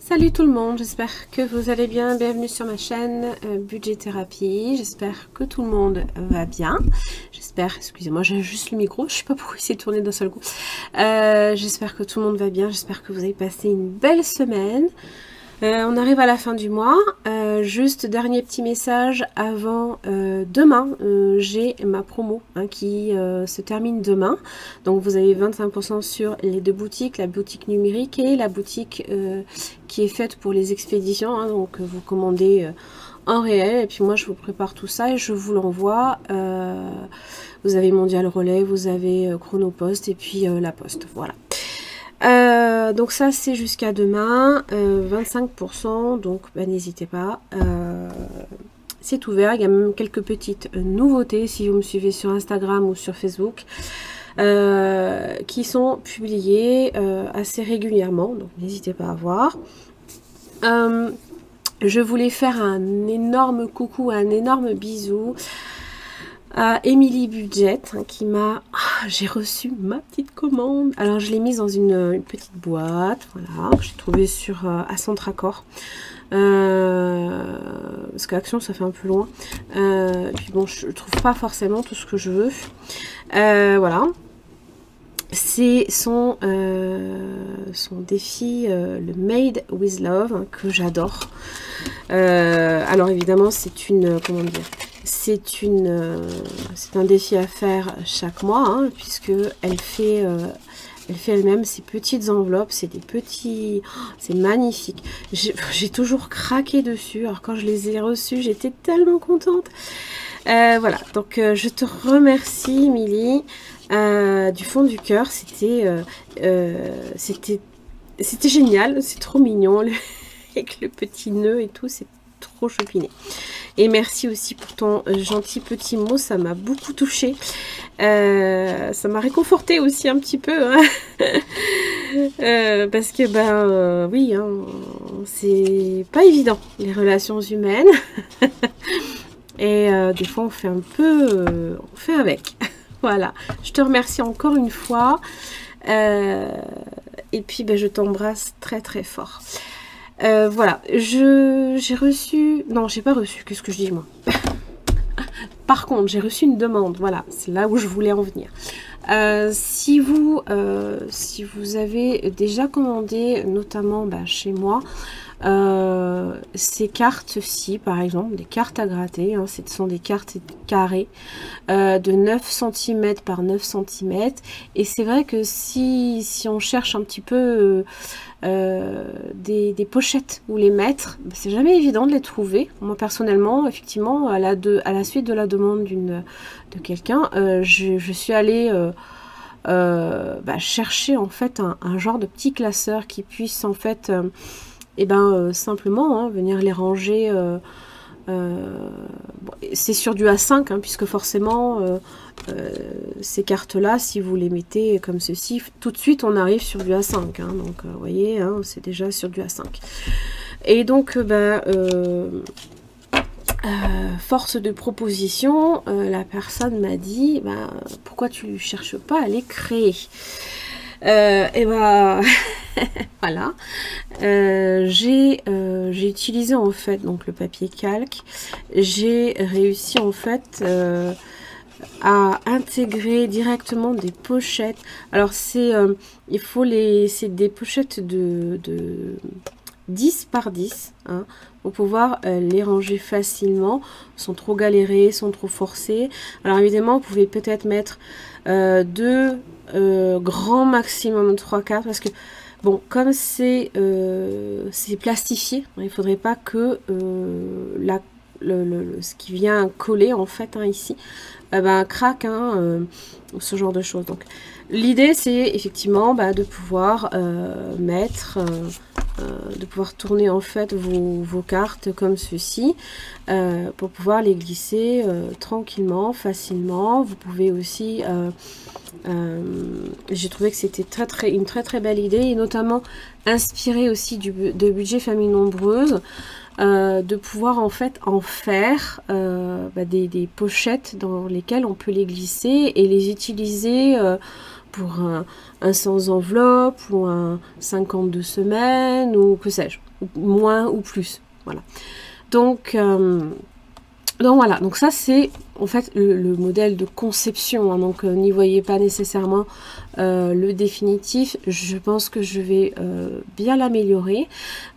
Salut tout le monde, j'espère que vous allez bien, bienvenue sur ma chaîne Budget Thérapie, j'espère que tout le monde va bien, j'espère, excusez-moi j'ai juste le micro, je sais pas pourquoi il s'est tourné d'un seul coup, j'espère que tout le monde va bien, j'espère que vous avez passé une belle semaine. On arrive à la fin du mois, juste dernier petit message avant demain, j'ai ma promo qui se termine demain, donc vous avez 25% sur les deux boutiques, la boutique numérique et la boutique qui est faite pour les expéditions, donc vous commandez en réel et puis moi je vous prépare tout ça et je vous l'envoie. Vous avez Mondial Relais, vous avez Chronopost et puis la Poste, voilà. Donc ça c'est jusqu'à demain, 25%, donc n'hésitez pas, c'est ouvert, il y a même quelques petites nouveautés si vous me suivez sur Instagram ou sur Facebook, qui sont publiées assez régulièrement, donc n'hésitez pas à voir. Je voulais faire un énorme coucou, un énorme bisou à Émilie Budget qui m'a... j'ai reçu ma petite commande. Alors je l'ai mise dans une petite boîte, voilà, que j'ai trouvée sur à Centracor. Parce qu'Action ça fait un peu loin. Puis bon, je trouve pas forcément tout ce que je veux. Voilà. C'est son défi, le Made with Love, que j'adore. Alors évidemment c'est une... comment dire ? C'est un défi à faire chaque mois, puisque elle fait elle-même ses petites enveloppes, c'est des petits, c'est magnifique. J'ai toujours craqué dessus. Alors quand je les ai reçus, j'étais tellement contente. Voilà, donc je te remercie, Émilie, du fond du cœur. C'était génial, c'est trop mignon avec le petit nœud et tout, c'est trop chopiné. Et merci aussi pour ton gentil petit mot, ça m'a beaucoup touchée. Ça m'a réconfortée aussi un petit peu. Parce que, oui, c'est pas évident, les relations humaines. Et des fois, on fait un peu... on fait avec. Voilà, je te remercie encore une fois. Et puis, je t'embrasse très très fort. Voilà, j'ai reçu... Non, j'ai pas reçu, qu'est-ce que je dis moi? Par contre, j'ai reçu une demande, voilà, c'est là où je voulais en venir. Si vous avez déjà commandé, notamment chez moi, ces cartes-ci, par exemple, des cartes à gratter, ce sont des cartes carrées de 9 cm par 9 cm. Et c'est vrai que si on cherche un petit peu des pochettes où les mettre, c'est jamais évident de les trouver. Moi personnellement, effectivement, à la suite de la demande de quelqu'un, je suis allée chercher en fait un genre de petit classeur qui puisse en fait simplement venir les ranger. C'est sur du A5 puisque forcément ces cartes là, si vous les mettez comme ceci, tout de suite on arrive sur du A5, donc vous voyez, c'est déjà sur du A5. Et donc force de proposition, la personne m'a dit pourquoi tu ne cherches pas à les créer? Voilà, j'ai utilisé en fait donc le papier calque. J'ai réussi en fait à intégrer directement des pochettes. Alors c'est des pochettes de 10 par 10 pour pouvoir les ranger facilement sans trop galérer, sans trop forcer. Alors évidemment vous pouvez peut-être mettre deux grand maximum 3/4 parce que bon, comme c'est plastifié, il ne faudrait pas que ce qui vient coller en fait ici craque, ce genre de choses. Donc l'idée c'est effectivement de pouvoir mettre de pouvoir tourner en fait vos cartes comme ceci pour pouvoir les glisser tranquillement, facilement. Vous pouvez aussi j'ai trouvé que c'était une très très belle idée, et notamment inspiré aussi de Budget Famille Nombreuse, de pouvoir en fait en faire des pochettes dans lesquelles on peut les glisser et les utiliser pour un sans enveloppe ou un 52 semaines ou que sais-je, moins ou plus. Voilà. Donc voilà, donc ça c'est en fait le modèle de conception, hein, donc n'y voyez pas nécessairement le définitif. Je pense que je vais bien l'améliorer,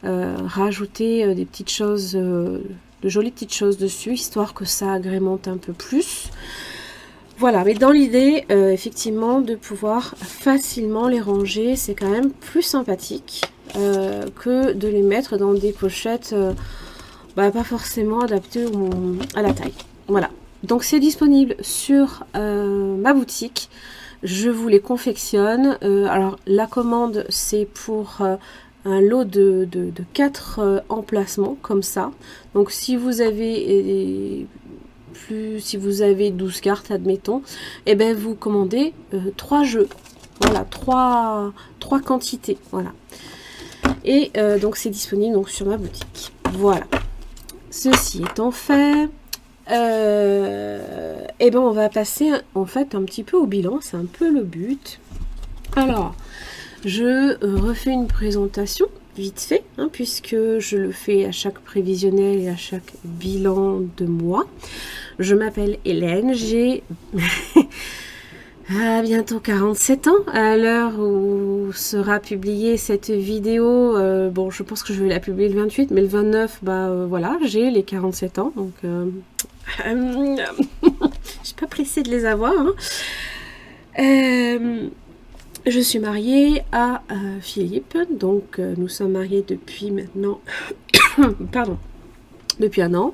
rajouter des petites choses, de jolies petites choses dessus, histoire que ça agrémente un peu plus. Voilà, mais dans l'idée, effectivement, de pouvoir facilement les ranger, c'est quand même plus sympathique que de les mettre dans des pochettes pas forcément adaptées à la taille. Voilà, donc c'est disponible sur ma boutique. Je vous les confectionne. Alors, la commande, c'est pour un lot de 4 emplacements, comme ça. Donc, si vous avez... si vous avez 12 cartes, admettons, et ben vous commandez 3 jeux. Voilà, 3 quantités. Voilà. Et donc c'est disponible donc sur ma boutique. Voilà. Ceci étant fait, et ben on va passer en fait un petit peu au bilan. C'est un peu le but. Alors, je refais une présentation vite fait, hein, puisque je le fais à chaque prévisionnel et à chaque bilan de mois. Je m'appelle Hélène, j'ai bientôt 47 ans. À l'heure où sera publiée cette vidéo, bon, je pense que je vais la publier le 28, mais le 29, voilà, j'ai les 47 ans, donc je suis pas pressée de les avoir. Hein. Je suis mariée à Philippe, donc nous sommes mariés depuis maintenant, pardon, depuis 1 an.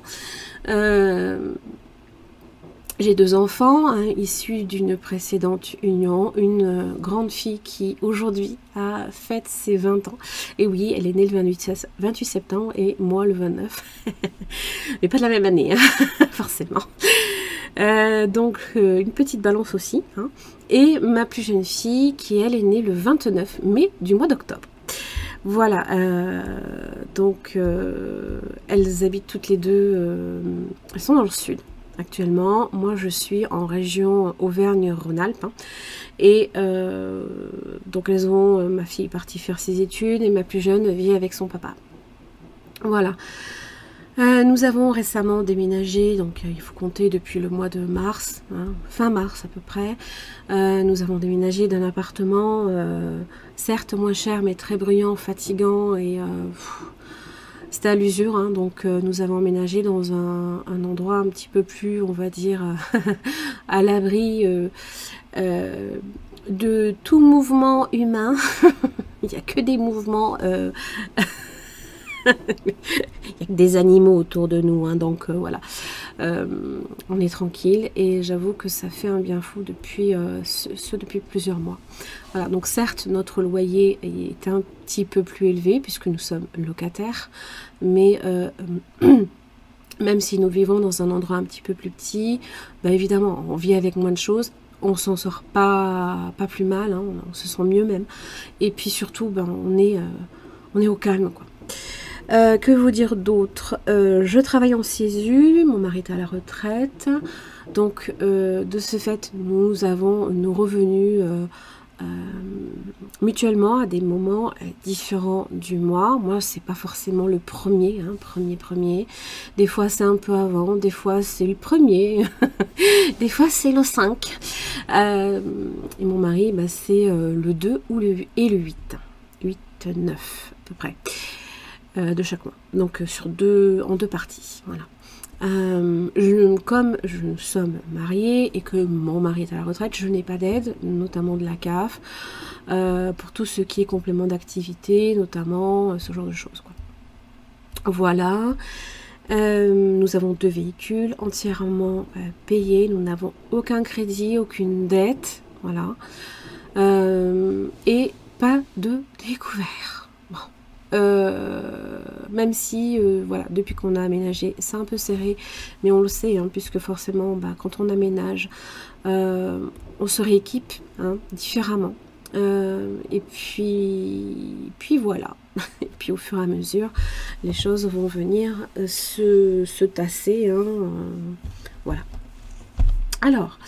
J'ai 2 enfants, hein, issus d'une précédente union, une grande fille qui aujourd'hui a fête ses 20 ans. Et oui, elle est née le 28 septembre et moi le 29. Mais pas de la même année, hein, forcément. Donc une petite balance aussi. Hein. Et ma plus jeune fille qui elle est née le 29 mai du mois d'octobre. Voilà, donc elles habitent toutes les deux, elles sont dans le sud. Actuellement, moi je suis en région Auvergne-Rhône-Alpes, hein, et donc elles ont, ma fille est partie faire ses études et ma plus jeune vit avec son papa. Voilà. Nous avons récemment déménagé, donc il faut compter depuis le mois de mars, hein, fin mars à peu près. Nous avons déménagé d'un appartement, certes moins cher mais très bruyant, fatigant et c'était à l'usure, hein, donc nous avons emménagé dans un endroit un petit peu plus, on va dire, à l'abri de tout mouvement humain. Il n'y a que des mouvements, il n'y a que des animaux autour de nous, hein, donc voilà, on est tranquille et j'avoue que ça fait un bien fou depuis, depuis plusieurs mois. Voilà, donc certes notre loyer est un petit peu plus élevé puisque nous sommes locataires, mais même si nous vivons dans un endroit un petit peu plus petit, évidemment on vit avec moins de choses, on s'en sort pas plus mal, hein, on se sent mieux même, et puis surtout on est au calme, quoi. Que vous dire d'autre? Je travaille en CESU, mon mari est à la retraite, donc de ce fait nous avons nos revenus mutuellement à des moments différents du mois. Moi c'est pas forcément le premier, hein, premier, des fois c'est un peu avant, des fois c'est le premier, des fois c'est le 5, et mon mari c'est le 2 et le 8, 9 à peu près. De chaque mois, donc en deux parties, voilà. Comme nous sommes mariés et que mon mari est à la retraite, je n'ai pas d'aide, notamment de la CAF, pour tout ce qui est complément d'activité, notamment ce genre de choses, quoi. Voilà. Nous avons 2 véhicules entièrement payés, nous n'avons aucun crédit, aucune dette, voilà, et pas de découvert. Même si voilà, depuis qu'on a aménagé c'est un peu serré, mais on le sait, hein, puisque forcément quand on aménage on se rééquipe, hein, différemment, et puis voilà. Et puis au fur et à mesure les choses vont venir se tasser, hein, voilà. Alors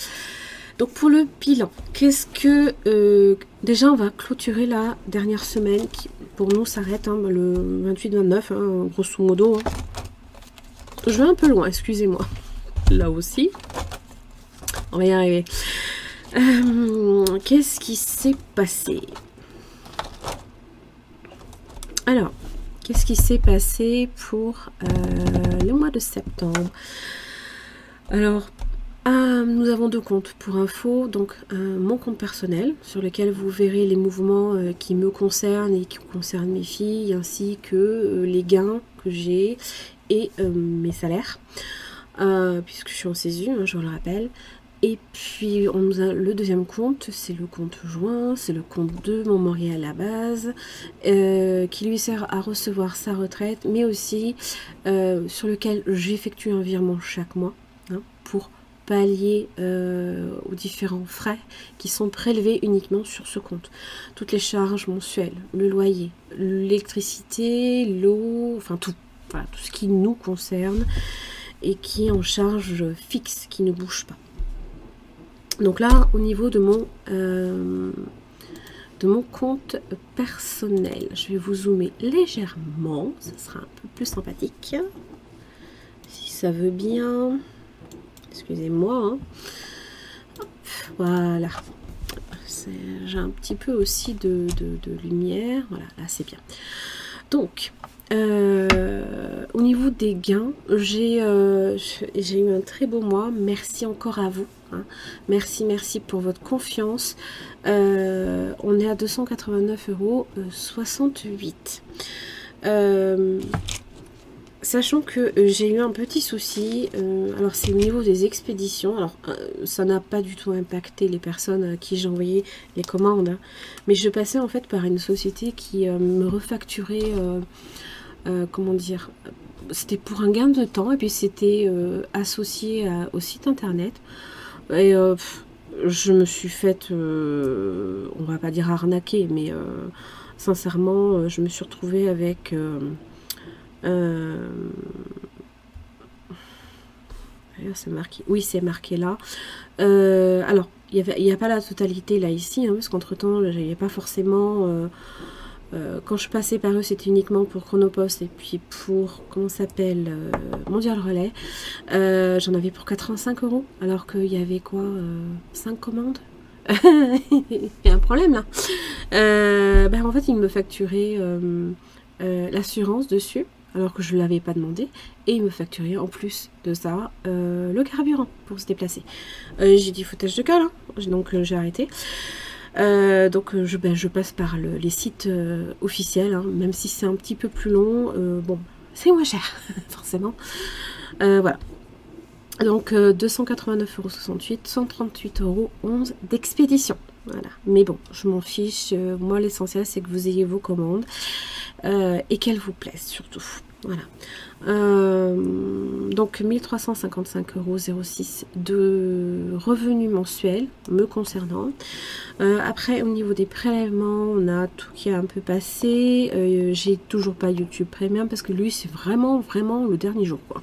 Donc pour le bilan, qu'est-ce que... déjà, on va clôturer la dernière semaine qui, pour nous, s'arrête hein, le 28-29, hein, grosso modo. Hein. Je vais un peu loin, excusez-moi. Là aussi. On va y arriver. Qu'est-ce qui s'est passé? Alors, qu'est-ce qui s'est passé pour le mois de septembre? Alors, nous avons deux comptes pour info. Donc, mon compte personnel, sur lequel vous verrez les mouvements qui me concernent et qui concernent mes filles, ainsi que les gains que j'ai et mes salaires, puisque je suis en CESU, hein, je le rappelle. Et puis, on nous a le deuxième compte, c'est le compte joint, c'est le compte de mon mari à la base, qui lui sert à recevoir sa retraite, mais aussi sur lequel j'effectue un virement chaque mois, hein, pour pallier aux différents frais qui sont prélevés uniquement sur ce compte. Toutes les charges mensuelles, le loyer, l'électricité, l'eau, enfin tout. Voilà, tout ce qui nous concerne et qui est en charge fixe, qui ne bouge pas. Donc là, au niveau de mon compte personnel, je vais vous zoomer légèrement, ça sera un peu plus sympathique, si ça veut bien. Excusez-moi. Hein. Voilà. J'ai un petit peu aussi de lumière. Voilà, là c'est bien. Donc, au niveau des gains, j'ai eu un très beau mois. Merci encore à vous. Hein. Merci pour votre confiance. On est à 289,68 €. Sachant que j'ai eu un petit souci, alors c'est au niveau des expéditions, alors ça n'a pas du tout impacté les personnes à qui j'ai envoyé les commandes, hein, mais je passais en fait par une société qui me refacturait, comment dire, c'était pour un gain de temps et puis c'était associé au site internet et je me suis faite, on va pas dire arnaquer, mais sincèrement je me suis retrouvée avec... c'est marqué, oui c'est marqué là. Alors il n'y a pas la totalité là ici, hein, parce qu'entre temps il n'y avait pas forcément quand je passais par eux c'était uniquement pour Chronopost et puis pour comment ça s'appelle Mondial Relais. J'en avais pour 85 € alors qu'il y avait quoi 5 commandes. Il y a un problème là. Ben, en fait ils me facturaient l'assurance dessus alors que je ne l'avais pas demandé, et il me facturait en plus de ça le carburant pour se déplacer. J'ai dit foutage de gueule, hein, donc j'ai arrêté. Donc je passe par les sites officiels, hein, même si c'est un petit peu plus long, bon, c'est moins cher, forcément. Voilà. Donc 289,68 €, 138,11 € d'expédition. Voilà. Mais bon, je m'en fiche. Moi, l'essentiel, c'est que vous ayez vos commandes et qu'elles vous plaisent surtout. Voilà. Donc 1355,06 € de revenus mensuels me concernant. Après, au niveau des prélèvements, on a tout qui a un peu passé. J'ai toujours pas YouTube Premium parce que lui, c'est vraiment le dernier jour, quoi.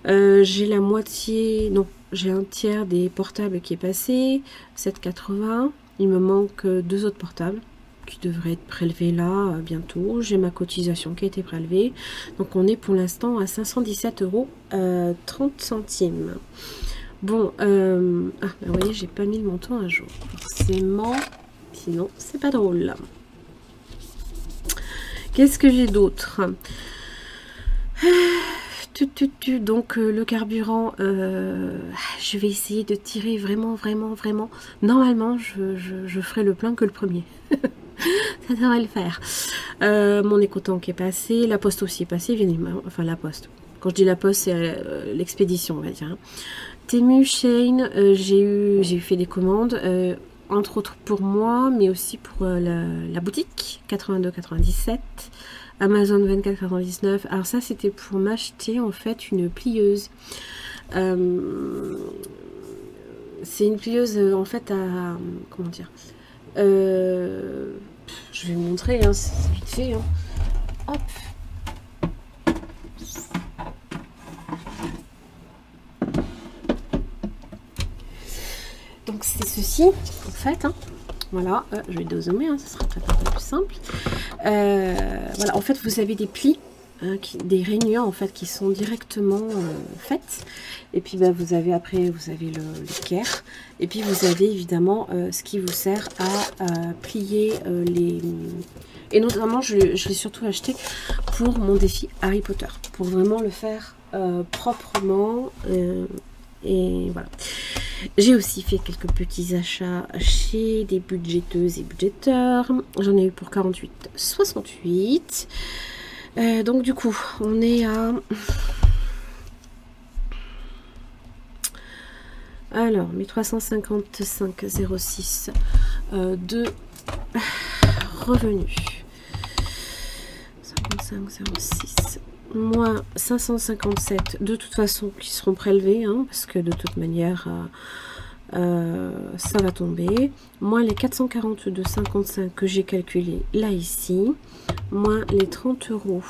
J'ai la moitié, non, j'ai un tiers des portables qui est passé, 7,80 €. Il me manque 2 autres portables qui devraient être prélevés là bientôt. J'ai ma cotisation qui a été prélevée. Donc on est pour l'instant à 517,30 €. Bon, ben, vous voyez, j'ai pas mis le montant à jour. Forcément, sinon c'est pas drôle. Qu'est-ce que j'ai d'autre? Donc le carburant, je vais essayer de tirer vraiment. Normalement, je ferai le plein que le premier. Ça devrait le faire. Mon écotank qui est passé, la poste aussi est passée, bien évidemment. Enfin la poste. Quand je dis la poste, c'est l'expédition, on va dire. Temu, Shein, j'ai fait des commandes, entre autres pour moi, mais aussi pour la boutique, 82,97 €. Amazon 24,99 €. Alors ça c'était pour m'acheter en fait une plieuse. C'est une plieuse en fait à... comment dire, je vais vous montrer, hein, c'est vite fait. Hein. Hop. Donc ceci, en fait. Hein. Voilà, je vais dézoomer, hein, ça sera peut-être un peu plus simple. Voilà, en fait, vous avez des plis, hein, des rainures, en fait, qui sont directement faites. Et puis, bah, vous avez après, vous avez l'équerre. Et puis, vous avez évidemment ce qui vous sert à plier les... Et notamment, je l'ai surtout acheté pour mon défi Harry Potter, pour vraiment le faire proprement. Et voilà. J'ai aussi fait quelques petits achats chez des budgéteuses et budgéteurs. J'en ai eu pour 48,68. Donc du coup, on est à... Alors, 1355,06 de revenus. 55,06. Moins 557 de toute façon qui seront prélevés, hein, parce que de toute manière ça va tomber, moins les 442,55 que j'ai calculé là ici, moins les 30 €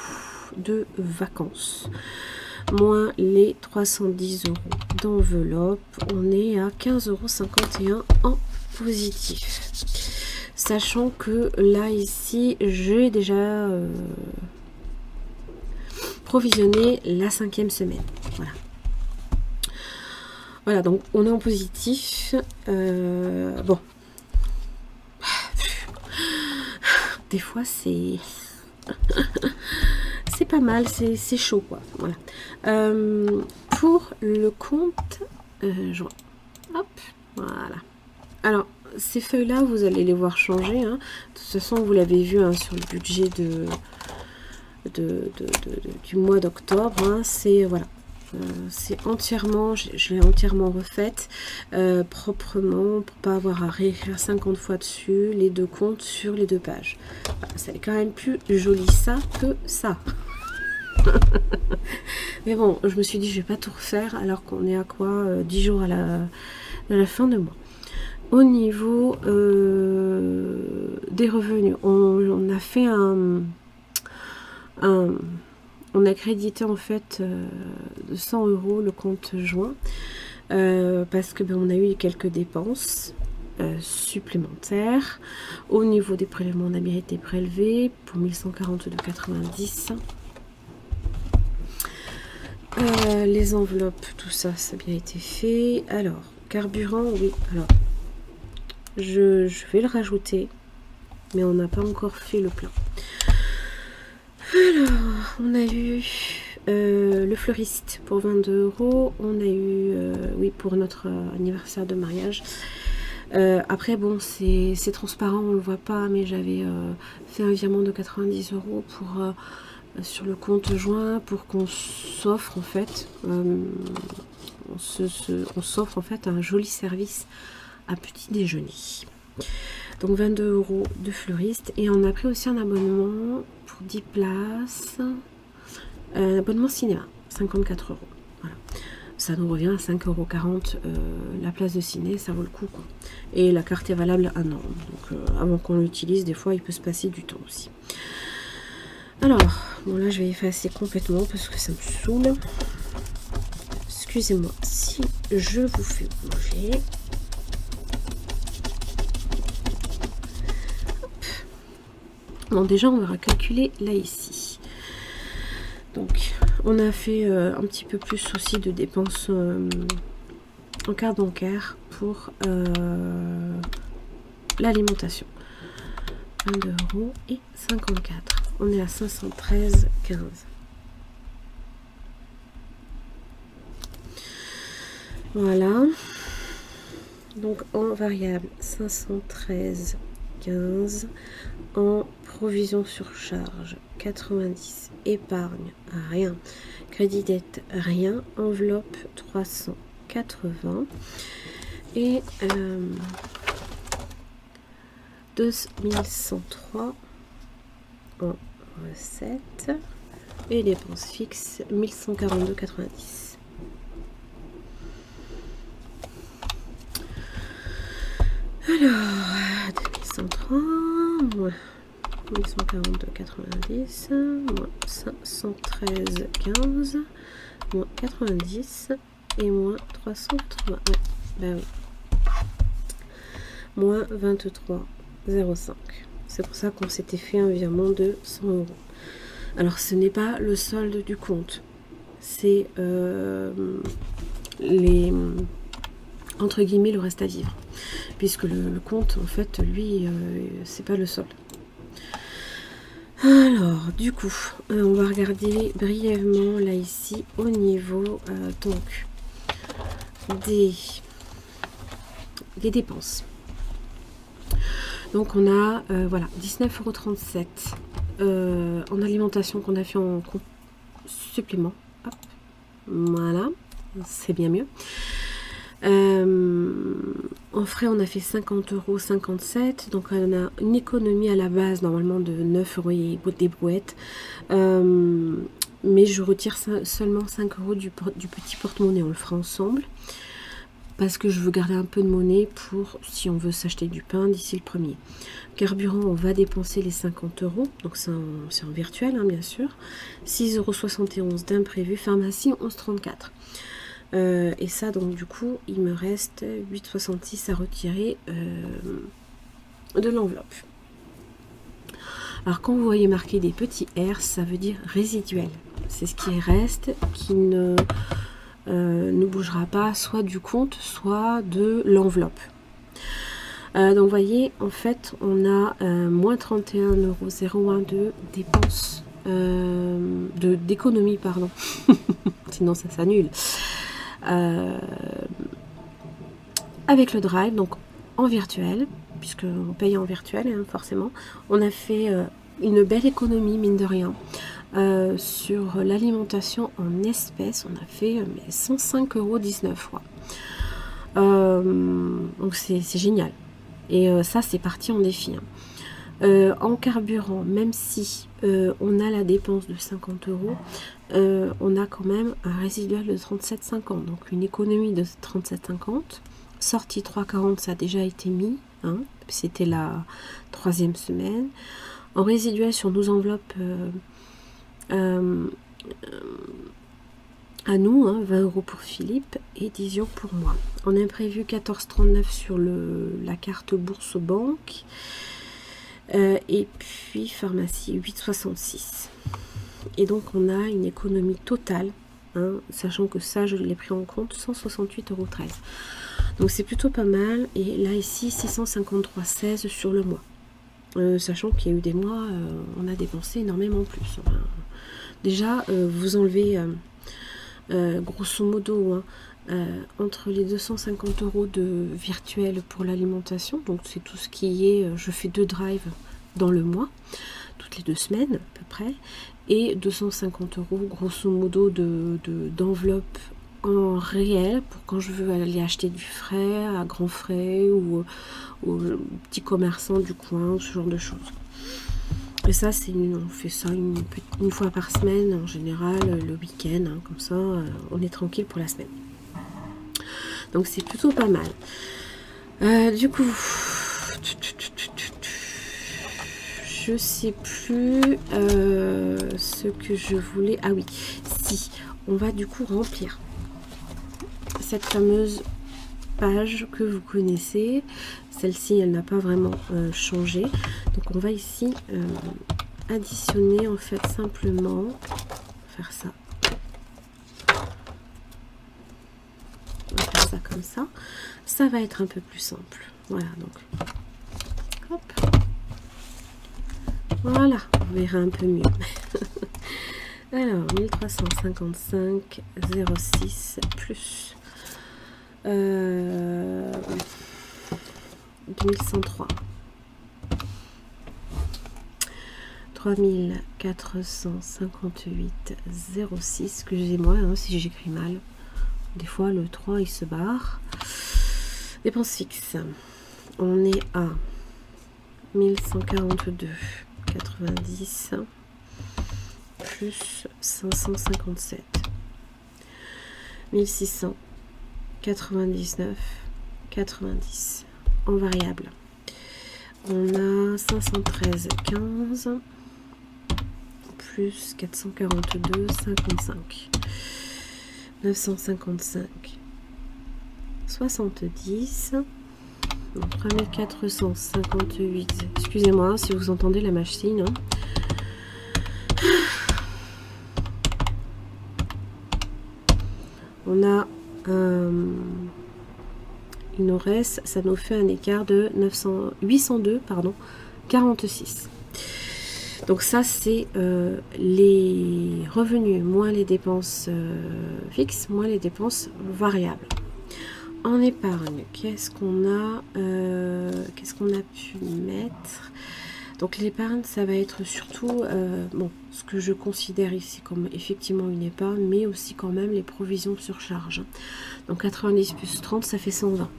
de vacances, moins les 310 € d'enveloppe, on est à 15,51 € en positif, sachant que là ici j'ai déjà provisionner la 5e semaine. Voilà. Voilà, donc on est en positif. Bon. Des fois, c'est... c'est pas mal, c'est chaud, quoi. Voilà. Pour le compte joint. Hop, voilà. Alors, ces feuilles-là, vous allez les voir changer. Hein. De toute façon, vous l'avez vu, hein, sur le budget du mois d'octobre, hein, c'est voilà, c'est entièrement, je l'ai entièrement refaite proprement pour pas avoir à réécrire 50 fois dessus les deux comptes sur les deux pages. Voilà, c'est quand même plus joli ça que ça. Mais bon, je me suis dit je vais pas tout refaire alors qu'on est à quoi 10 jours à la fin de mois. Au niveau des revenus, on a fait on a crédité en fait de 100 € le compte joint parce que on a eu quelques dépenses supplémentaires. Au niveau des prélèvements, on a bien été prélevé pour 1142,90. Les enveloppes, tout ça, ça a bien été fait. Alors, carburant, oui. Alors, je vais le rajouter, mais on n'a pas encore fait le plein. Alors, on a eu le fleuriste pour 22 €. On a eu, oui, pour notre anniversaire de mariage. Après, bon, c'est transparent, on ne le voit pas, mais j'avais fait un virement de 90 € pour, sur le compte joint pour qu'on s'offre en fait, on s'offre en fait un joli service à petit déjeuner. Donc 22 € de fleuriste, et on a pris aussi un abonnement pour 10 places, un abonnement cinéma, 54 €. Voilà. Ça nous revient à 5,40 € la place de ciné, ça vaut le coup, quoi. Et la carte est valable 1 an, donc avant qu'on l'utilise, des fois il peut se passer du temps aussi. Alors, bon là je vais effacer complètement parce que ça me saoule. Excusez-moi si je vous fais bouger. Bon, déjà on va calculer là ici. Donc on a fait un petit peu plus aussi de dépenses en carte bancaire pour l'alimentation. 22,54 €. On est à 513,15 €. Voilà. Donc en variable 513,15 €. En provision sur charge 90, épargne rien, crédit dette rien, enveloppe 380 et 2103 en recette et dépenses fixes 1142,90. Alors 2103 moins 1142,90 moins 513,15 moins 90 et moins 380. Ouais, bah oui. moins 23,05. C'est pour ça qu'on s'était fait un virement de 100 euros. Alors ce n'est pas le solde du compte, c'est les entre guillemets le reste à vivre, puisque le compte en fait lui c'est pas le solde. Alors du coup on va regarder brièvement là ici au niveau donc des dépenses. Donc on a voilà 19,37 € en alimentation qu'on a fait en supplément. Hop. Voilà, c'est bien mieux. En frais, on a fait 50,57 €. Donc, on a une économie à la base, normalement, de 9 € et des brouettes. Mais je retire seulement 5 € du petit porte-monnaie. On le fera ensemble. Parce que je veux garder un peu de monnaie pour si on veut s'acheter du pain d'ici le 1er. Carburant, on va dépenser les 50 €. Donc, c'est en virtuel, hein, bien sûr. 6,71 € d'imprévu. Pharmacie, 11,34 €. Et ça, donc du coup, il me reste 8,66 € à retirer de l'enveloppe. Alors, quand vous voyez marqué des petits R, ça veut dire résiduel. C'est ce qui reste, qui ne bougera pas, soit du compte, soit de l'enveloppe. Donc, vous voyez, en fait, on a moins 31,01 € de dépenses, d'économie, pardon. Sinon, ça s'annule. Avec le drive, donc en virtuel, puisqu'on paye en virtuel, hein, forcément, on a fait une belle économie, mine de rien. Sur l'alimentation en espèces, on a fait 105,19 €. Donc c'est génial. Et ça, c'est parti en défi. Hein. En carburant, même si on a la dépense de 50 €, on a quand même un résiduel de 37,50 €. Donc une économie de 37,50 €. Sortie 3,40 €, ça a déjà été mis. Hein, c'était la 3e semaine. En résiduel sur nos enveloppes à nous, hein, 20 € pour Philippe et 10 € pour moi. On a imprévu 14,39 € sur la carte bourse banque. Et puis pharmacie 8,66 €. Et donc on a une économie totale, hein, sachant que ça je l'ai pris en compte, 168,13 €. Donc c'est plutôt pas mal. Et là ici 653,16 € sur le mois, sachant qu'il y a eu des mois on a dépensé énormément plus. Enfin, déjà vous enlevez grosso modo entre les 250 € de virtuel pour l'alimentation, donc c'est tout ce qui est, je fais 2 drives dans le mois, toutes les 2 semaines à peu près, et 250 € grosso modo d'enveloppe en réel pour quand je veux aller acheter du frais à grands frais ou aux petits commerçants du coin, ce genre de choses. Et ça, on fait ça une fois par semaine, en général, le week-end, hein, comme ça, on est tranquille pour la semaine. Donc, c'est plutôt pas mal. Du coup, je sais plus ce que je voulais. Ah oui, si, on va du coup remplir cette fameuse page que vous connaissez. Celle-ci, elle n'a pas vraiment changé. Donc on va ici additionner en fait simplement, faire ça. On va faire ça comme ça. Ça va être un peu plus simple. Voilà, donc hop. Voilà, on verra un peu mieux. Alors 1355,06 plus 2103, 3458,06, excusez-moi hein, si j'écris mal, des fois le 3 il se barre. Dépenses fixes, on est à 1142,90 plus 557, 1699,90 en variable. On a 513,15 plus 442,55, 955,70, Donc 3458. Excusez-moi si vous entendez la machine. Hein. On a il nous reste, ça nous fait un écart de 802 pardon 46. Donc ça c'est les revenus moins les dépenses fixes moins les dépenses variables. En épargne, qu'est-ce qu'on a pu mettre? Donc l'épargne, ça va être surtout bon, ce que je considère ici comme effectivement une épargne, mais aussi quand même les provisions sur charge. Donc 90 plus 30, ça fait 120.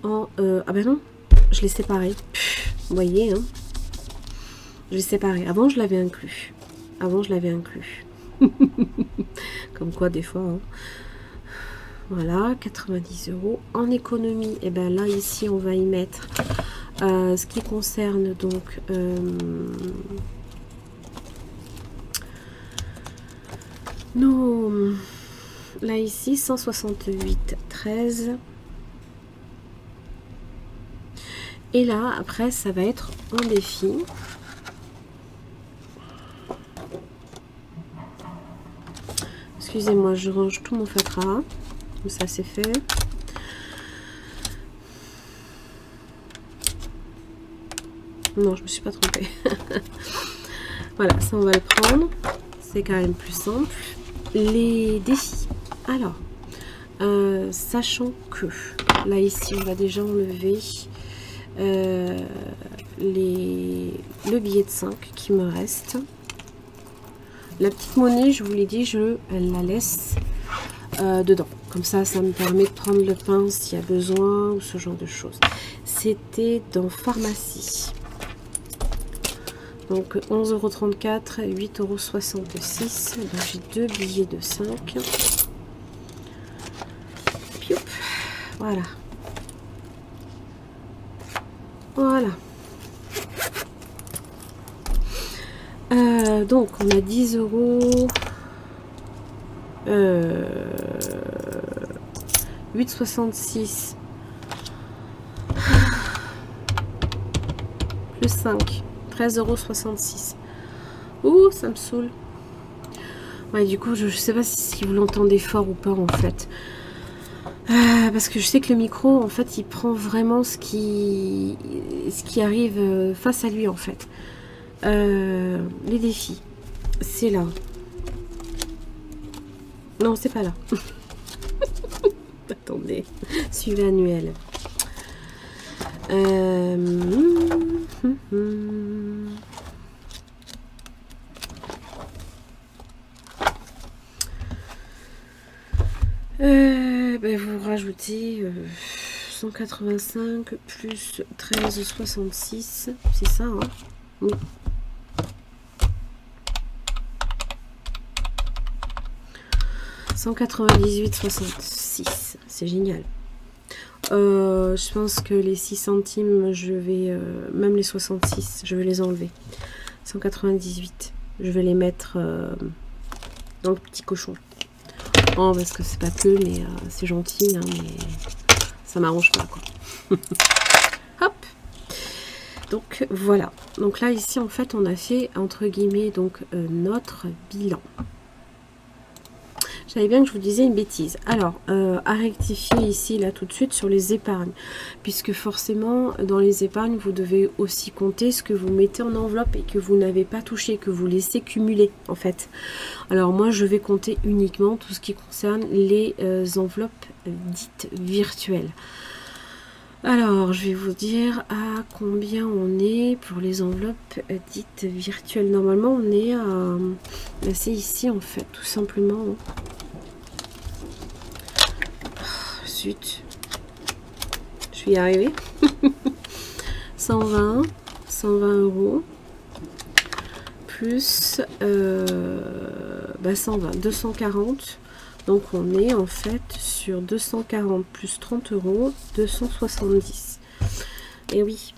Ah ben non, je l'ai séparé. Vous voyez, hein, je l'ai séparé. Avant, je l'avais inclus. Comme quoi, des fois. Hein. Voilà, 90 euros. En économie, et ben là, ici, on va y mettre ce qui concerne donc nos... Là, ici, 168,13. Et là, après, ça va être en défi. Excusez-moi, je range tout mon fatras. Ça, c'est fait. Non, je me suis pas trompée. Voilà, ça, on va le prendre. C'est quand même plus simple. Les défis. Alors, sachant que, là, ici, on va déjà enlever... le billet de 5 qui me reste. La petite monnaie, je vous l'ai dit, je la laisse dedans. Comme ça, ça me permet de prendre le pain s'il y a besoin ou ce genre de choses. C'était dans pharmacie. Donc 11,34 €, 8,66 €. Donc j'ai deux billets de 5. Puis hop, voilà. Voilà. Donc on a 10 €. 8,66 plus 5, 13,66 €. Ouh, ça me saoule. Ouais, du coup, je sais pas si vous l'entendez fort ou pas en fait. Parce que je sais que le micro, en fait, il prend vraiment ce qui arrive face à lui, en fait. Les défis, c'est là. Non, c'est pas là. Attendez, suivez annuel. Ben vous rajoutez 185 plus 13,66, c'est ça, hein? Oui. « 198,66 », c'est génial. Je pense que les 6 centimes, je vais, même les 66, je vais les enlever. 198, je vais les mettre dans le petit cochon. Oh, parce que c'est pas que, mais c'est gentil, hein, mais ça m'arrange pas, quoi. Hop. Donc voilà. Donc là, ici, en fait, on a fait, entre guillemets, donc notre bilan. J'avais bien que je vous disais une bêtise. Alors, à rectifier ici, là, tout de suite, sur les épargnes. Puisque forcément, dans les épargnes, vous devez aussi compter ce que vous mettez en enveloppe et que vous n'avez pas touché, que vous laissez cumuler, en fait. Alors, moi, je vais compter uniquement tout ce qui concerne les enveloppes dites virtuelles. Alors, je vais vous dire à combien on est pour les enveloppes dites virtuelles. Normalement, on est à... c'est ici, en fait, tout simplement. Zut. Je vais y arriver. 120 € plus 120, 240. Donc on est en fait sur 240 plus 30 €, 270. Et oui.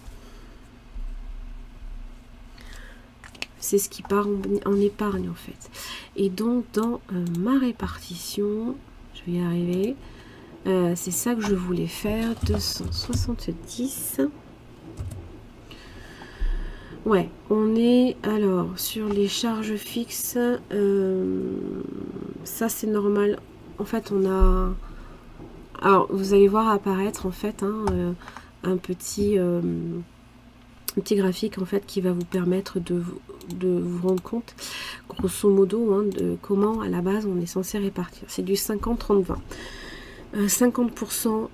C'est ce qui part en épargne en fait. Et donc dans ma répartition, je vais y arriver. C'est ça que je voulais faire. 270. Ouais, on est alors sur les charges fixes. Ça c'est normal. En fait, on a... Alors, vous allez voir apparaître en fait un petit graphique en fait qui va vous permettre de vous rendre compte grosso modo hein, de comment à la base on est censé répartir. C'est du 50-30-20. 50%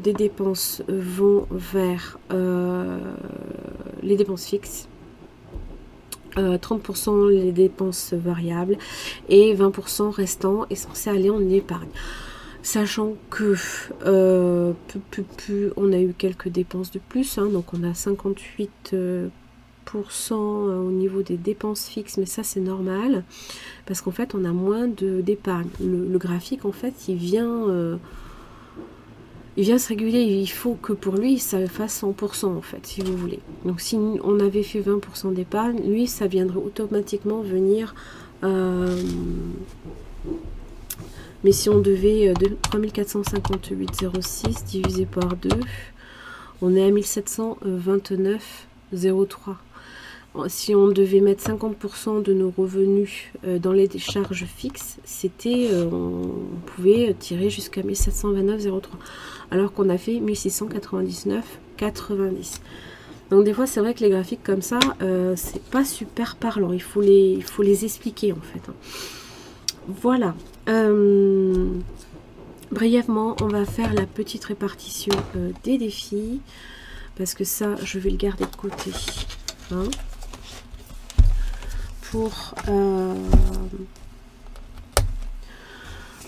des dépenses vont vers les dépenses fixes, 30% les dépenses variables et 20% restant est censé aller en épargne. Sachant que on a eu quelques dépenses de plus, hein, donc on a 58% au niveau des dépenses fixes, mais ça c'est normal, parce qu'en fait on a moins d'épargne. Le graphique en fait il vient se réguler, il faut que pour lui ça fasse 100% en fait, si vous voulez. Donc si on avait fait 20% d'épargne, lui ça viendrait automatiquement venir... mais si on devait 3458,06 divisé par 2, on est à 1729,03. Si on devait mettre 50% de nos revenus dans les charges fixes, c'était, on pouvait tirer jusqu'à 1729,03. Alors qu'on a fait 1699,90. Donc des fois c'est vrai que les graphiques comme ça, c'est pas super parlant. Il faut les expliquer en fait. Voilà. Brièvement, on va faire la petite répartition des défis. Parce que ça, je vais le garder de côté. Hein, pour... on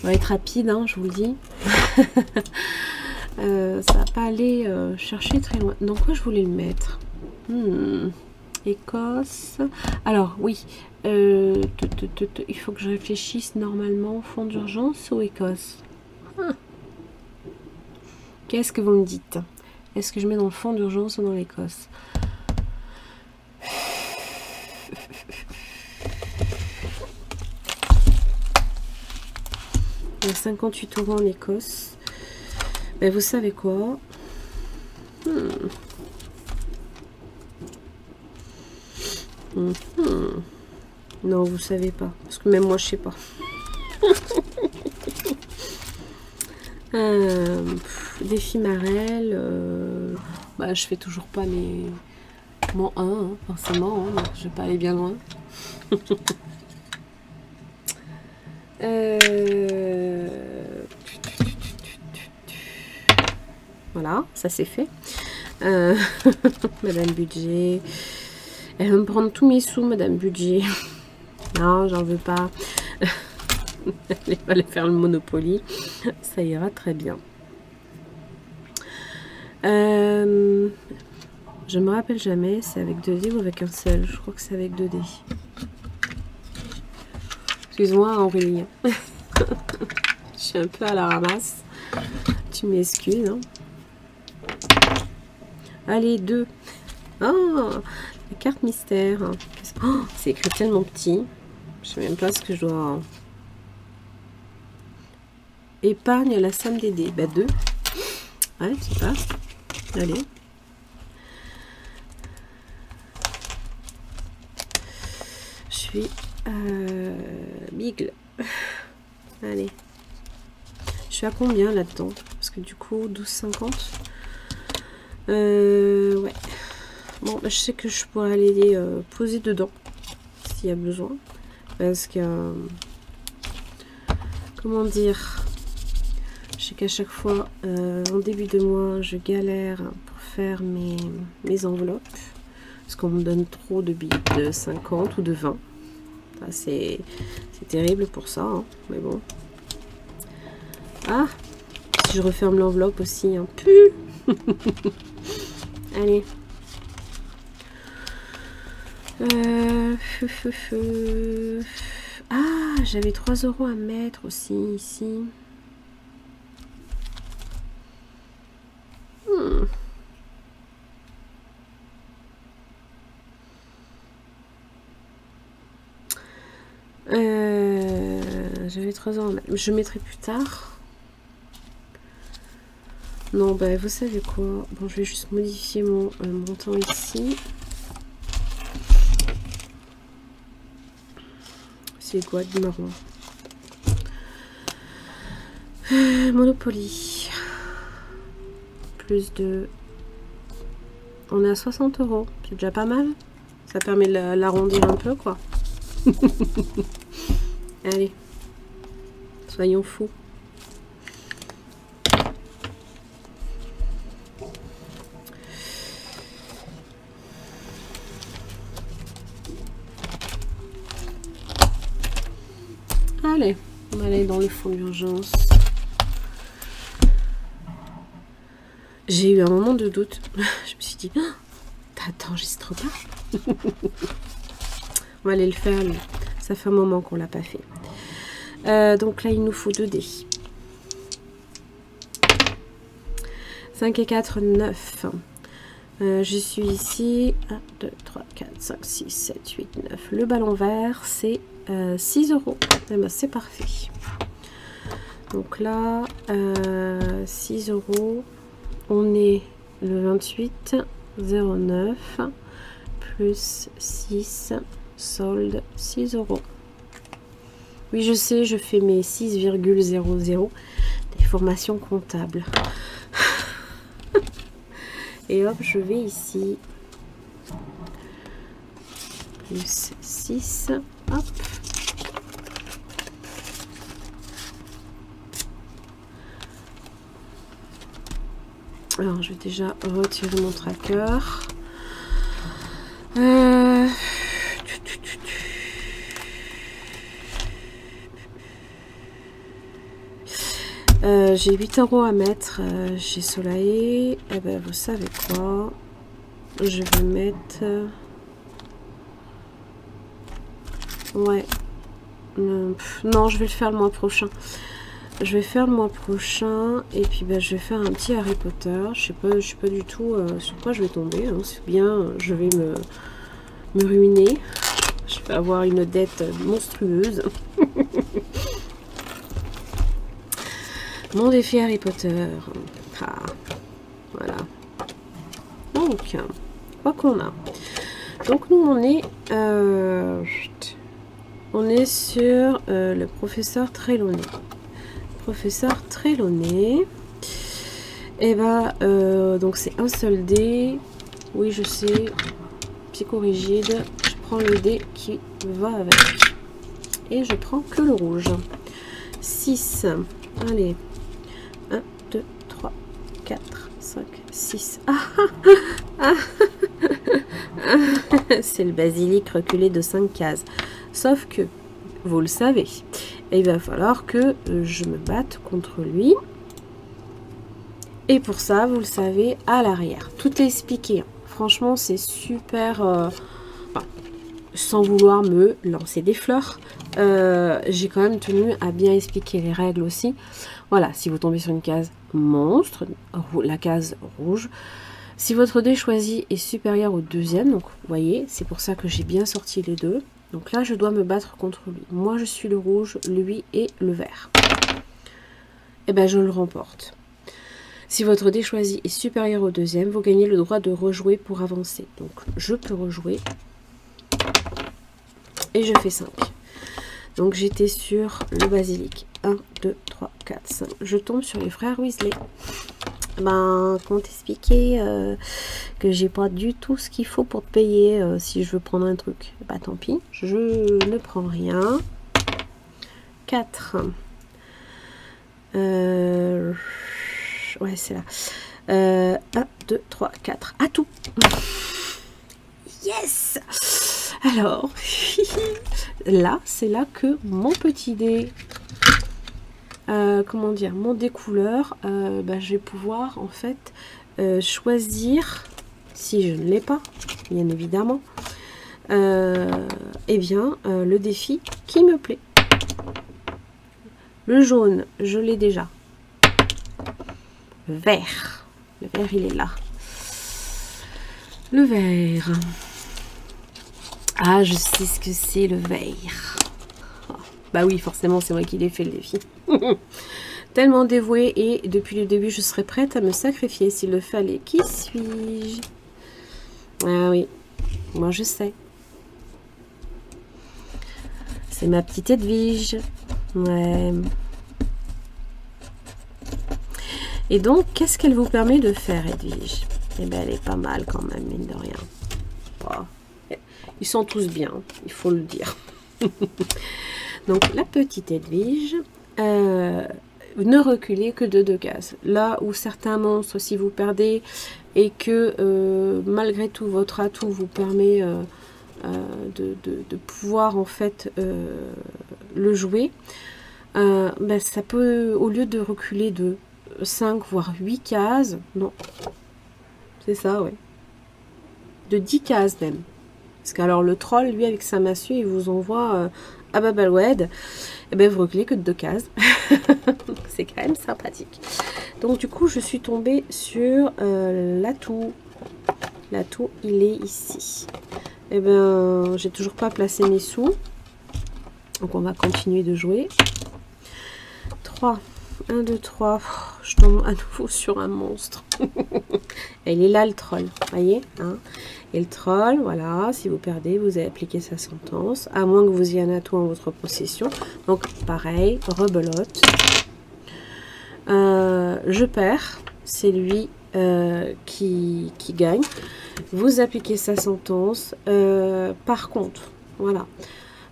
va être rapide, hein, je vous le dis. Ça va pas aller chercher très loin. Dans quoi je voulais le mettre? Écosse. Alors, oui. Il faut que je réfléchisse normalement. Fonds d'urgence ou Écosse? Qu'est-ce que vous me dites? Est-ce que je mets dans le fonds d'urgence ou dans l'Écosse? Il y a 58 € en Écosse. Ben, vous savez quoi? Non, vous savez pas. Parce que même moi, je sais pas. Défi Marel. Bah, je fais toujours pas mon 1, hein, forcément. Hein, donc je vais pas aller bien loin. Voilà, ça c'est fait. Madame Budget. Elle va me prendre tous mes sous, Madame Budget. Non, j'en veux pas. Elle va aller faire le Monopoly. Ça ira très bien. Je me rappelle jamais, c'est avec 2 dés ou avec un seul? Je crois que c'est avec 2 dés. Excuse-moi, Aurélie. Je suis un peu à la ramasse. Tu m'excuses. Hein. Allez, 2. Oh, la carte mystère. Oh, c'est écrit tellement petit. Je sais même pas ce que je dois... Épargne la somme des dés. Bah 2. Ouais, c'est pas. Allez. Je suis Bigle. Allez. Je suis à combien là-dedans? Parce que du coup, 12,50. Ouais. Bon, bah, je sais que je pourrais aller poser dedans. S'il y a besoin. Parce que... comment dire? Je sais qu'à chaque fois, en début de mois, je galère pour faire mes enveloppes. Parce qu'on me donne trop de billets de 50 ou de 20. C'est terrible pour ça, hein, mais bon. Ah, si je referme l'enveloppe aussi, hein. Allez. Ah, j'avais 3 € à mettre aussi ici. J'avais 3 € à mettre. Je mettrai plus tard. Non, bah vous savez quoi? Bon, je vais juste modifier mon montant ici. C'est quoi du marron? Monopoly. Plus de... On est à 60 €. C'est déjà pas mal. Ça permet de l'arrondir un peu, quoi. Allez. Soyons fous. Allez, on va aller dans le fond d'urgence. J'ai eu un moment de doute. Je me suis dit, t'enregistres pas? On va aller le faire. Ça fait un moment qu'on l'a pas fait. Donc là, il nous faut 2 dés. 5 et 4, 9. Je suis ici. 1, 2, 3, 4, 5, 6, 7, 8, 9. Le ballon vert, c'est 6 €. Eh ben, c'est parfait. Donc là, 6 €. On est le 28 09 plus 6 solde 6 €. Oui, je sais, je fais mes 6,00 des formations comptables. Et hop, je vais ici. Plus 6. Hop. Alors, je vais déjà retirer mon tracker. J'ai 8 € à mettre chez Soleil. Eh ben, vous savez quoi? Je vais mettre... ouais. Non, je vais le faire le mois prochain. Je vais faire le mois prochain. Et puis, ben, je vais faire un petit Harry Potter. Je sais pas du tout sur quoi je vais tomber. Hein. C'est bien, je vais me ruiner. Je vais avoir une dette monstrueuse. Mon défi Harry Potter. Ah, voilà. Donc, quoi qu'on a. Donc, nous, on est sur le professeur Trelawney. Professeur Trelawney. Et ben, donc, c'est un seul dé. Oui, je sais. Psychorigide. Je prends le dé qui va avec. Et je prends que le rouge. 6. Allez. 1, 2, 3, 4, 5, 6. C'est le basilic reculé de 5 cases. Sauf que, vous le savez, il va falloir que je me batte contre lui. Et pour ça, vous le savez, à l'arrière. Tout est expliqué. Franchement, c'est super... sans vouloir me lancer des fleurs, j'ai quand même tenu à bien expliquer les règles aussi. Voilà, si vous tombez sur une case monstre, la case rouge, si votre dé choisi est supérieur au deuxième, donc vous voyez, c'est pour ça que j'ai bien sorti les deux. Donc là, je dois me battre contre lui. Moi, je suis le rouge, lui est le vert. Et ben, je le remporte. Si votre dé choisi est supérieur au deuxième, vous gagnez le droit de rejouer pour avancer. Donc, je peux rejouer. Et je fais 5. Donc j'étais sur le basilic. 1, 2, 3, 4, 5. Je tombe sur les frères Weasley. Ben, comment t'expliquer que j'ai pas du tout ce qu'il faut pour te payer si je veux prendre un truc. Bah tant pis, je ne prends rien. 4. Ouais, c'est là. 1, 2, 3, 4. À tout. Yes! Alors, là, c'est là que mon petit dé, comment dire, mon dé couleur, bah, je vais pouvoir en fait choisir, si je ne l'ai pas, bien évidemment, eh bien, le défi qui me plaît. Le jaune, je l'ai déjà. Le vert, il est là. Le vert. Ah, je sais ce que c'est le vert. Oh, bah oui, forcément, c'est moi qui l'ai fait le défi. tellement dévouée et depuis le début, je serais prête à me sacrifier s'il le fallait. Qui suis-je? Ah oui, moi je sais. C'est ma petite Edwige. Ouais. Et donc, qu'est-ce qu'elle vous permet de faire, Edwige? Eh bien, elle est pas mal quand même, mine de rien. Oh. Ils sont tous bien, il faut le dire. Donc, la petite Edwige, ne reculez que de 2 cases. Là où certains monstres, si vous perdez et que malgré tout, votre atout vous permet de pouvoir en fait le jouer, ben, ça peut, au lieu de reculer de 5 voire 8 cases, non, c'est ça, ouais, de 10 cases même, parce qu'alors le troll, lui, avec sa massue, il vous envoie à Babalwed, et ben vous reculez que de 2 cases. C'est quand même sympathique. Donc du coup, je suis tombée sur l'atout. L'atout, il est ici. Et ben, j'ai toujours pas placé mes sous, donc on va continuer de jouer. 3, 1, 2, 3, je tombe à nouveau sur un monstre. Elle est là, le troll, voyez, hein. Et le troll, voilà, si vous perdez, vous avez appliqué sa sentence, à moins que vous ayez un atout en votre possession. Donc pareil, rebelote. Je perds, c'est lui qui gagne. Vous appliquez sa sentence. Par contre, voilà,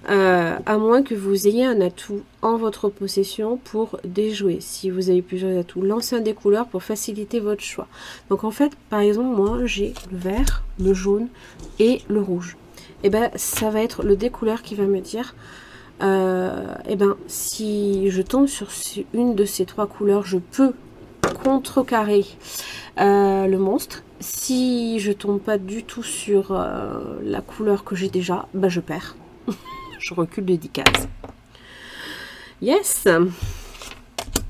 à moins que vous ayez un atout en votre possession pour déjouer. Si vous avez plusieurs atouts, lancez un des couleurs pour faciliter votre choix. Donc en fait, par exemple, moi j'ai le vert, le jaune et le rouge. Et ben ça va être le découleur qui va me dire et ben si je tombe sur une de ces 3 couleurs, je peux contrecarrer le monstre. Si je tombe pas du tout sur la couleur que j'ai déjà, ben je perds. Je recule de 10 cases. Yes.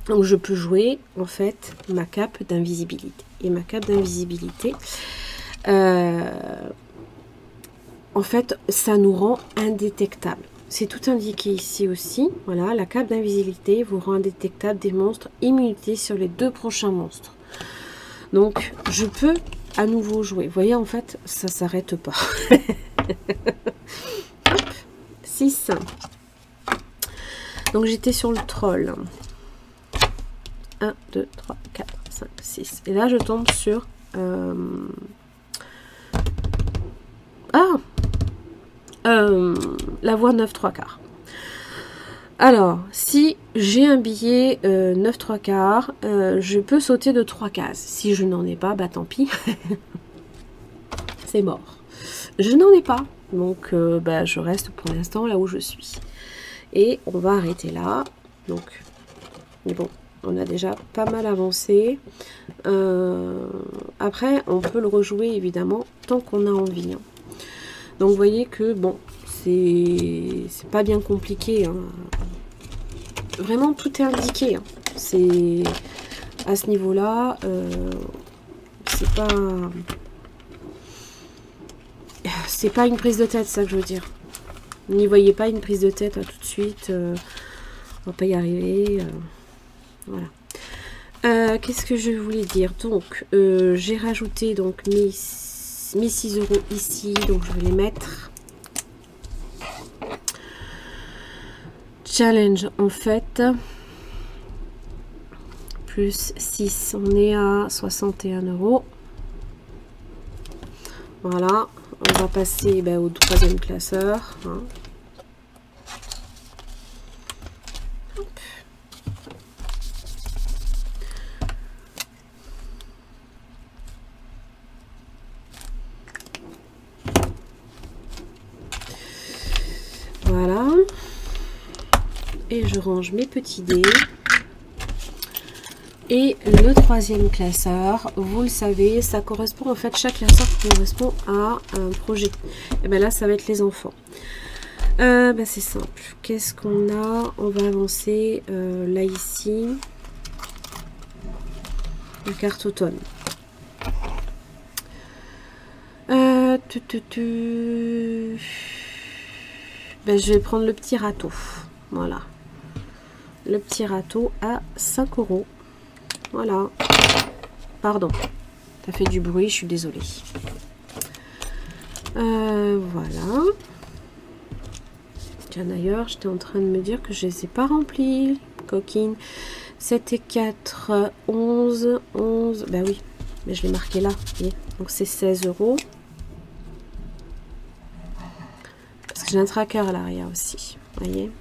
Donc je peux jouer en fait ma cape d'invisibilité. Et ma cape d'invisibilité, en fait, ça nous rend indétectables. C'est tout indiqué ici aussi. Voilà, la cape d'invisibilité vous rend indétectable des monstres, immunité sur les 2 prochains monstres. Donc je peux à nouveau jouer. Vous voyez, en fait, ça s'arrête pas. 6. Donc j'étais sur le troll. 1, 2, 3, 4, 5, 6. Et là je tombe sur la voie 9 3 quarts. Alors, si j'ai un billet 9 3 quarts, je peux sauter de 3 cases. Si je n'en ai pas, bah tant pis. C'est mort. Je n'en ai pas. Donc, bah, je reste pour l'instant là où je suis. Et on va arrêter là. Donc, mais bon, on a déjà pas mal avancé. Après, on peut le rejouer évidemment tant qu'on a envie. Hein. Donc, vous voyez que bon, c'est pas bien compliqué. Hein. Vraiment, tout est indiqué. Hein. C'est à ce niveau-là, c'est pas une prise de tête, ça que je veux dire. N'y voyez pas une prise de tête tout de suite. On va pas y arriver. Voilà. Qu'est-ce que je voulais dire? Donc, j'ai rajouté donc mes 6 € ici. Donc, je vais les mettre. Challenge, en fait. Plus 6. On est à 61 €. Voilà. On va passer au 3e classeur. Hein. Voilà. Et je range mes petits dés. Et le 3e classeur, vous le savez, ça correspond en fait, chaque classeur correspond à un projet. Et bien là, ça va être les enfants. C'est simple. Qu'est-ce qu'on a? On va avancer là ici. La carte automne. Je vais prendre le petit râteau. Voilà. le petit râteau à 5 €. Voilà. Pardon, ça fait du bruit, je suis désolée. Voilà. Tiens, d'ailleurs, j'étais en train de me dire que je ne les ai pas remplis. Coquine. 7 et 4, 11. 11. Ben oui, mais je l'ai marqué là. Voyez. Donc c'est 16 €. Parce que j'ai un tracker à l'arrière aussi. Vous voyez.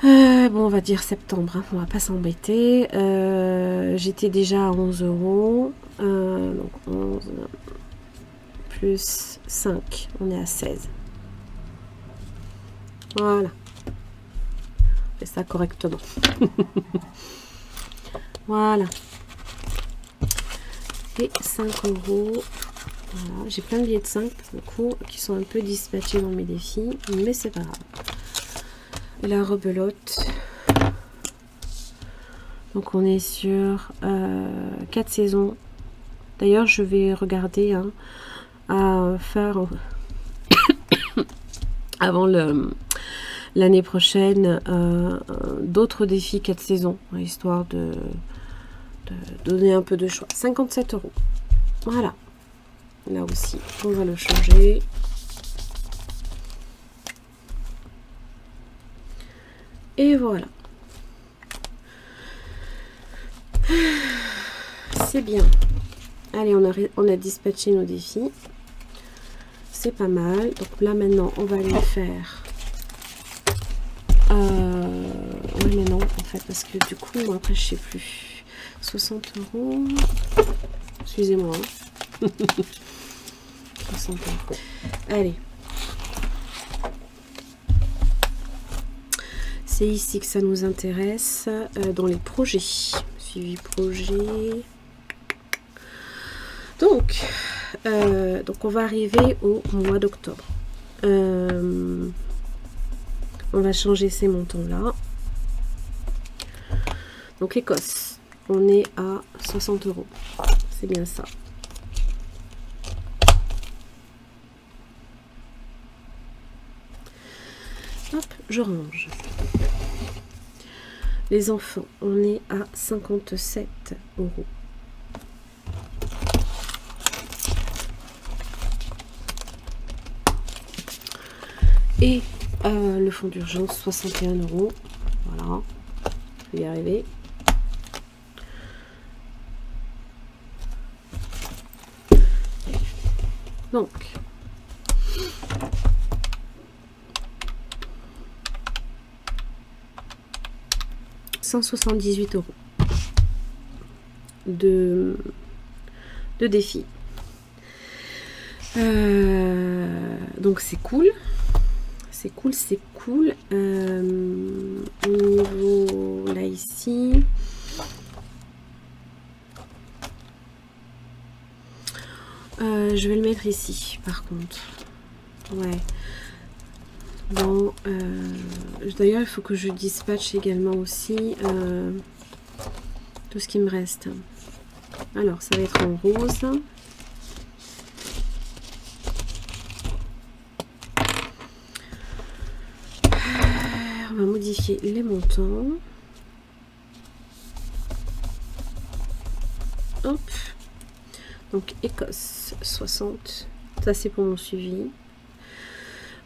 Bon, on va dire septembre, hein, on va pas s'embêter. J'étais déjà à 11 €. Donc 11 plus 5, on est à 16. Voilà. Fais ça correctement. Voilà. Et 5 €. Voilà. J'ai plein de billets de 5 du coup qui sont un peu dispatchés dans mes défis, mais c'est pas grave. La rebelote. Donc on est sur 4 saisons. D'ailleurs je vais regarder hein, à faire avant l'année prochaine d'autres défis 4 saisons, histoire de donner un peu de choix. 57 €. Voilà. Là aussi, on va le changer. Et voilà. C'est bien. Allez, on a dispatché nos défis. C'est pas mal. Donc là, maintenant, on va aller faire... Oui, mais non, en fait, parce que du coup, après, je sais plus. 60 €. Excusez-moi. Hein. 60 €. Allez. C'est ici que ça nous intéresse, dans les projets. Suivi projet. Donc on va arriver au mois d'octobre. On va changer ces montants-là. Donc Écosse, on est à 60 €. C'est bien ça. Hop, je range. Les enfants, on est à 57 €. Et le fonds d'urgence, 61 €. Voilà, je vais y arriver. Donc, €178 de défi. Donc c'est cool. C'est cool, c'est cool. Au niveau là ici. Je vais le mettre ici par contre. Ouais. Bon, d'ailleurs il faut que je dispatche également aussi tout ce qui me reste. Alors ça va être en rose. On va modifier les montants. Hop. Donc Écosse 60. Ça c'est pour mon suivi.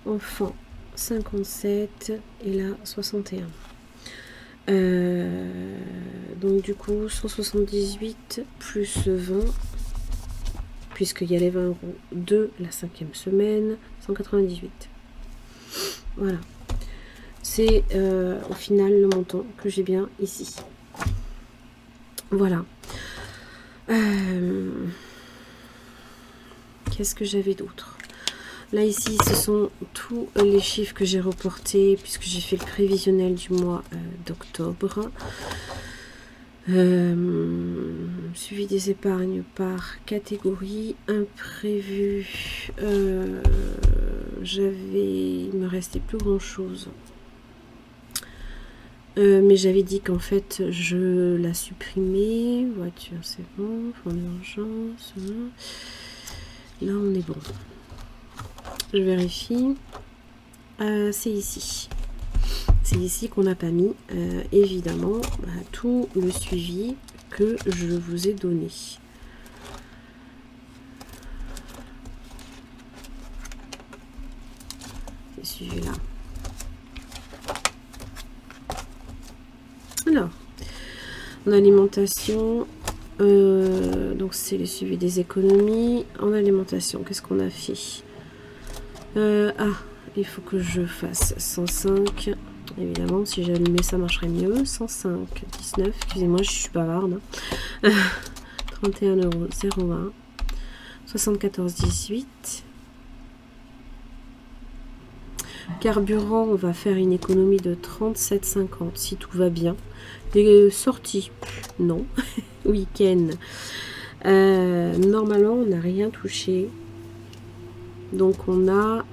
Enfant 57 et là 61. Donc du coup 178 plus 20 puisqu'il y a les 20 € de la 5e semaine, 198. Voilà, c'est au final le montant que j'ai bien ici. Voilà. Qu'est-ce que j'avais d'autre? Là ici ce sont tous les chiffres que j'ai reportés puisque j'ai fait le prévisionnel du mois d'octobre. Suivi des épargnes par catégorie. Imprévu, il me restait plus grand chose, mais j'avais dit qu'en fait je la supprimais. Voiture c'est bon, fonds d'urgence, là on est bon. Je vérifie. C'est ici. c'est ici qu'on n'a pas mis, évidemment, tout le suivi que je vous ai donné. Et celui-là. Alors, en alimentation, donc c'est le suivi des économies. En alimentation, qu'est-ce qu'on a fait? Il faut que je fasse 105. Évidemment, si j'allumais ça marcherait mieux. 105, 19. Excusez-moi, je suis bavarde. 31,01 €. 74,18. Carburant, on va faire une économie de 37,50 si tout va bien. Les sorties, non. Week-end. Normalement, on n'a rien touché. Donc on a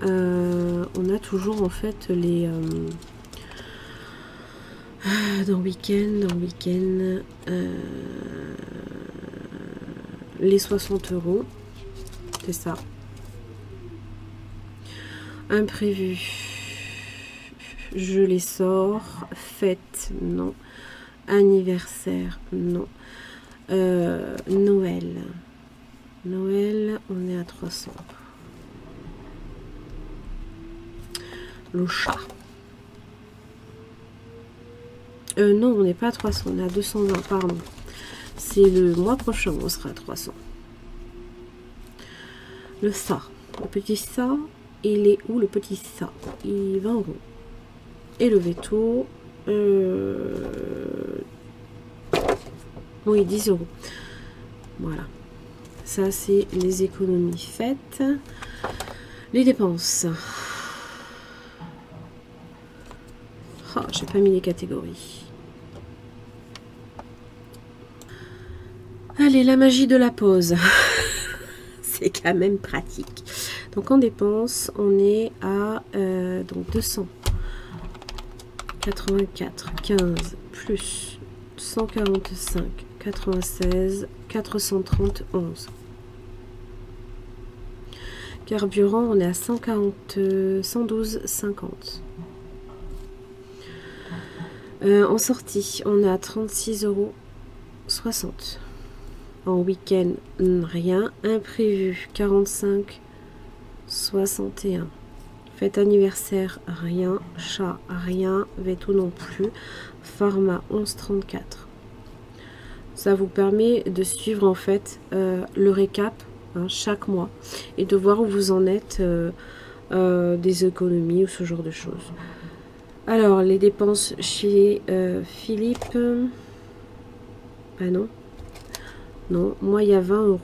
toujours en fait les dans week-end les 60 €, c'est ça. Imprévu, je les sors. Fête, non. Anniversaire, non. Noël, on est à 300. Le chat. Non, on n'est pas à 300, on est à 220, pardon. C'est le mois prochain, on sera à 300. Le ça, le petit ça, il est où le petit ça? Il est 20 €. Et le veto, oui, 10 €. Voilà. Ça, c'est les économies faites. Les dépenses. Oh, j'ai pas mis les catégories. Allez, la magie de la pause. C'est quand même pratique. Donc en dépenses, on est à donc 284, 15 plus 145, 96, 430, 11. Carburant, on est à 112, 50. En sortie, on est à 36,60 €. En week-end, rien. Imprévu, 45, 61. Fête anniversaire, rien. Chat, rien. Veto non plus. Pharma, 11,34. Ça vous permet de suivre en fait le récap chaque mois et de voir où vous en êtes des économies ou ce genre de choses. Alors, les dépenses chez Philippe. Ah non. Non, moi il y a 20 €.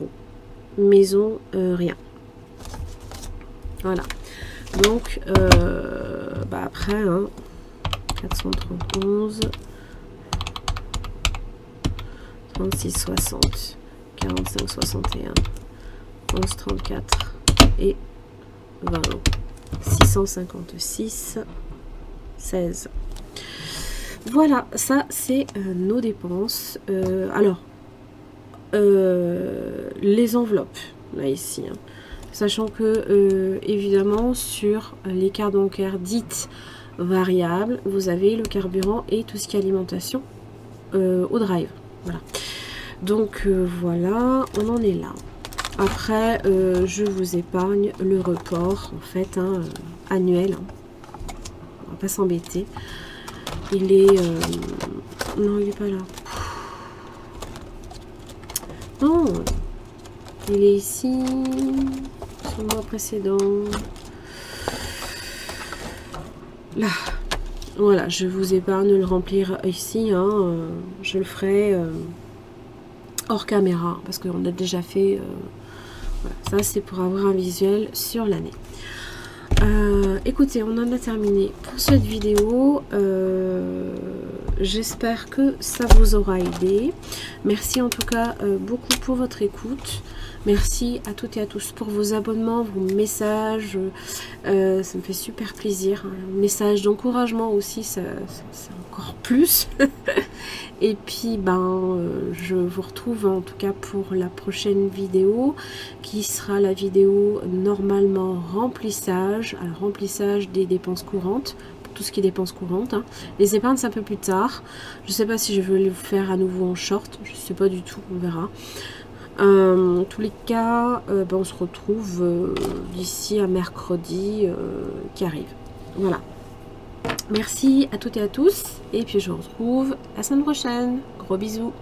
Maison, rien. Voilà. Donc, après, 431, 36, 60, 45, 61, 11, 34 et 20 €. 656, 16. Voilà, ça c'est nos dépenses. Alors, les enveloppes, là ici, sachant que évidemment sur les cartes bancaires dites variables, vous avez le carburant et tout ce qui est alimentation au drive. Voilà. Donc voilà, on en est là. Après, je vous épargne le report en fait annuel. On va pas s'embêter. Il est non, il est pas là. Non, il est ici sur le mois précédent. Là, voilà, je vous épargne de le remplir ici. Je le ferai hors caméra parce qu'on a déjà fait. Voilà, ça c'est pour avoir un visuel sur l'année. Écoutez, on en a terminé pour cette vidéo. J'espère que ça vous aura aidé. Merci en tout cas beaucoup pour votre écoute. Merci à toutes et à tous pour vos abonnements, vos messages. Ça me fait super plaisir. Messages d'encouragement aussi, c'est encore plus. Et puis, je vous retrouve en tout cas pour la prochaine vidéo qui sera la vidéo normalement remplissage. Alors, remplissage des dépenses courantes tout ce qui est dépenses courantes. Hein. Les épargnes, c'est un peu plus tard. Je sais pas si je veux les faire à nouveau en short. Je sais pas du tout, on verra. En tous les cas, on se retrouve d'ici à mercredi qui arrive. Voilà. Merci à toutes et à tous. Et puis je vous retrouve la semaine prochaine. Gros bisous.